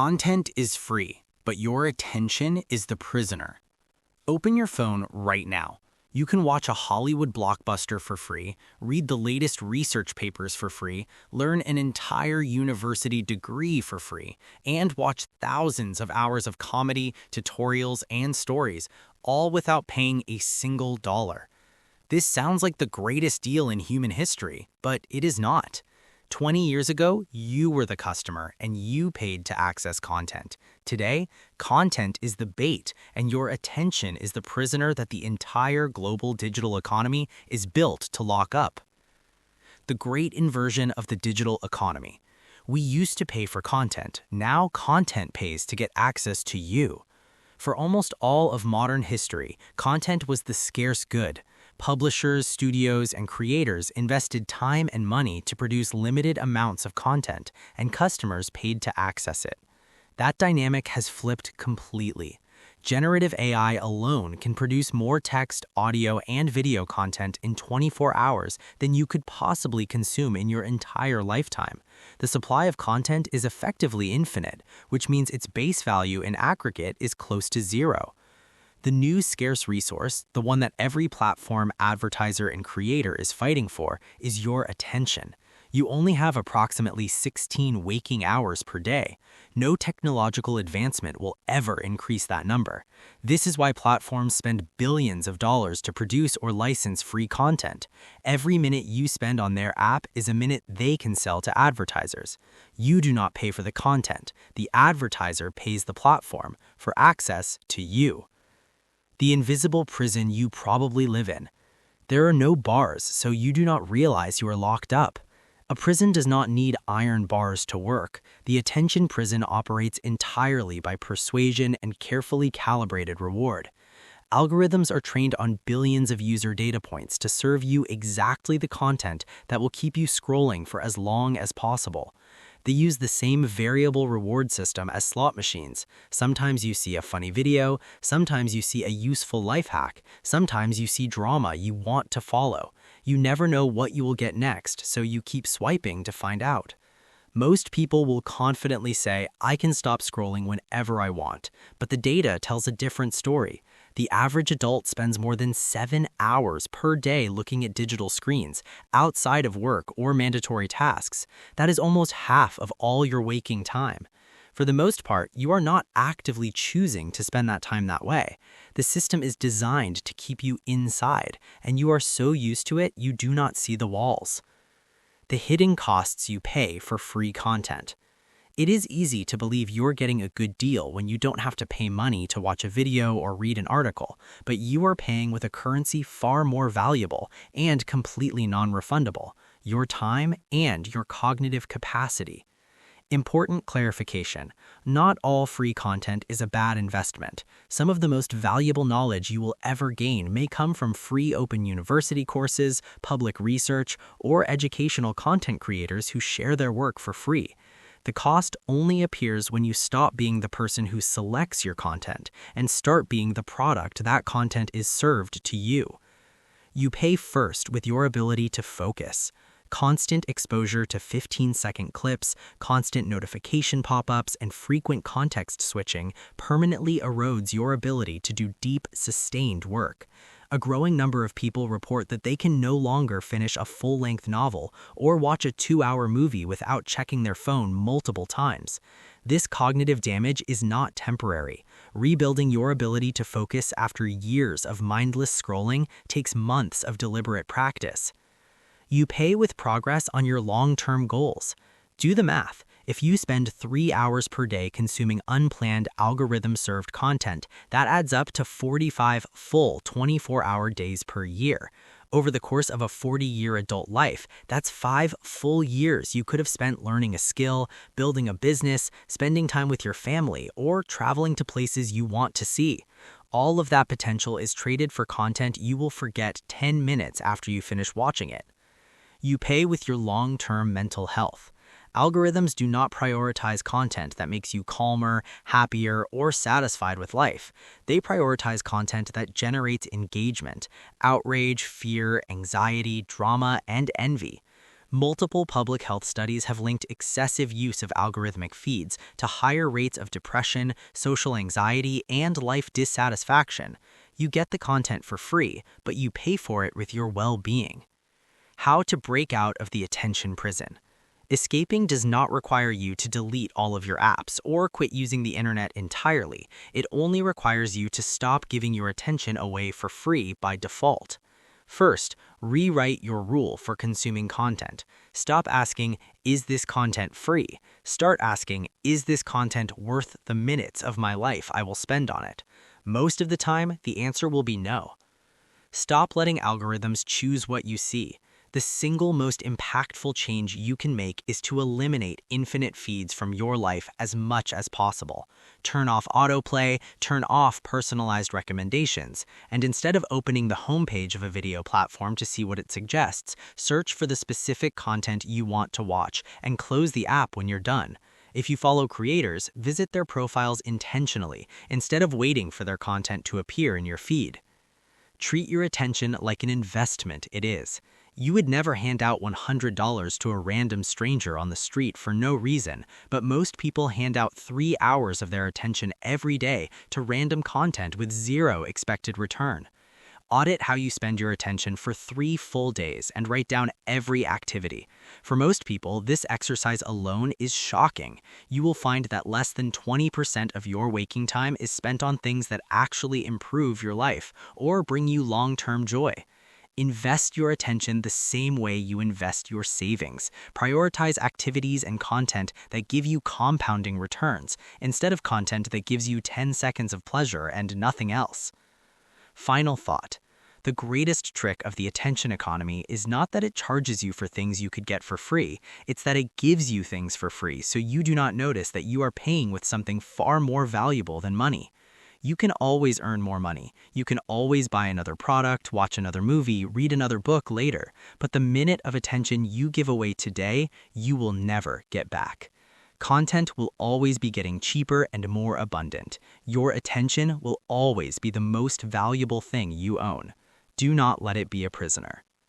Content is free, but your attention is the prisoner. Open your phone right now. You can watch a Hollywood blockbuster for free, read the latest research papers for free, learn an entire university degree for free, and watch thousands of hours of comedy, tutorials, and stories, all without paying a single dollar. This sounds like the greatest deal in human history, but it is not. 20 years ago, you were the customer and you paid to access content. Today, content is the bait and your attention is the prisoner that the entire global digital economy is built to lock up. The great inversion of the digital economy. We used to pay for content. Now content pays to get access to you. For almost all of modern history, content was the scarce good. Publishers, studios, and creators invested time and money to produce limited amounts of content, and customers paid to access it. That dynamic has flipped completely. Generative AI alone can produce more text, audio, and video content in 24 hours than you could possibly consume in your entire lifetime. The supply of content is effectively infinite, which means its base value in aggregate is close to zero. The new scarce resource, the one that every platform, advertiser, and creator is fighting for, is your attention. You only have approximately 16 waking hours per day. No technological advancement will ever increase that number. This is why platforms spend billions of dollars to produce or license free content. Every minute you spend on their app is a minute they can sell to advertisers. You do not pay for the content. The advertiser pays the platform for access to you. The invisible prison you probably live in. There are no bars, so you do not realize you are locked up. A prison does not need iron bars to work. The attention prison operates entirely by persuasion and carefully calibrated reward. Algorithms are trained on billions of user data points to serve you exactly the content that will keep you scrolling for as long as possible. They use the same variable reward system as slot machines. Sometimes you see a funny video, sometimes you see a useful life hack, sometimes you see drama you want to follow. You never know what you will get next, so you keep swiping to find out. Most people will confidently say, I can stop scrolling whenever I want, but the data tells a different story. The average adult spends more than 7 hours per day looking at digital screens, outside of work or mandatory tasks. That is almost half of all your waking time. For the most part, you are not actively choosing to spend that time that way. The system is designed to keep you inside, and you are so used to it, you do not see the walls. The hidden costs you pay for free content. It is easy to believe you're getting a good deal when you don't have to pay money to watch a video or read an article, but you are paying with a currency far more valuable and completely non-refundable: your time and your cognitive capacity. Important clarification: not all free content is a bad investment. Some of the most valuable knowledge you will ever gain may come from free open university courses, public research, or educational content creators who share their work for free. The cost only appears when you stop being the person who selects your content and start being the product that content is served to you. You pay first with your ability to focus. Constant exposure to 15-second clips, constant notification pop-ups, and frequent context switching permanently erodes your ability to do deep, sustained work. A growing number of people report that they can no longer finish a full-length novel or watch a 2-hour movie without checking their phone multiple times. This cognitive damage is not temporary. Rebuilding your ability to focus after years of mindless scrolling takes months of deliberate practice. You pay with progress on your long-term goals. Do the math. If you spend 3 hours per day consuming unplanned algorithm-served content, that adds up to 45 full 24-hour days per year. Over the course of a 40-year adult life, that's 5 full years you could have spent learning a skill, building a business, spending time with your family, or traveling to places you want to see. All of that potential is traded for content you will forget 10 minutes after you finish watching it. You pay with your long-term mental health. Algorithms do not prioritize content that makes you calmer, happier, or satisfied with life. They prioritize content that generates engagement, outrage, fear, anxiety, drama, and envy. Multiple public health studies have linked excessive use of algorithmic feeds to higher rates of depression, social anxiety, and life dissatisfaction. You get the content for free, but you pay for it with your well-being. How to break out of the attention prison. Escaping does not require you to delete all of your apps or quit using the internet entirely. It only requires you to stop giving your attention away for free by default. First, rewrite your rule for consuming content. Stop asking, is this content free? Start asking, is this content worth the minutes of my life I will spend on it? Most of the time, the answer will be no. Stop letting algorithms choose what you see. The single most impactful change you can make is to eliminate infinite feeds from your life as much as possible. Turn off autoplay, turn off personalized recommendations, and instead of opening the homepage of a video platform to see what it suggests, search for the specific content you want to watch and close the app when you're done. If you follow creators, visit their profiles intentionally instead of waiting for their content to appear in your feed. Treat your attention like an investment it is. You would never hand out $100 to a random stranger on the street for no reason, but most people hand out 3 hours of their attention every day to random content with zero expected return. Audit how you spend your attention for 3 full days and write down every activity. For most people, this exercise alone is shocking. You will find that less than 20% of your waking time is spent on things that actually improve your life or bring you long-term joy. Invest your attention the same way you invest your savings. Prioritize activities and content that give you compounding returns, instead of content that gives you 10 seconds of pleasure and nothing else. Final thought. The greatest trick of the attention economy is not that it charges you for things you could get for free, it's that it gives you things for free so you do not notice that you are paying with something far more valuable than money. You can always earn more money. You can always buy another product, watch another movie, read another book later. But the minute of attention you give away today, you will never get back. Content will always be getting cheaper and more abundant. Your attention will always be the most valuable thing you own. Do not let it be a prisoner.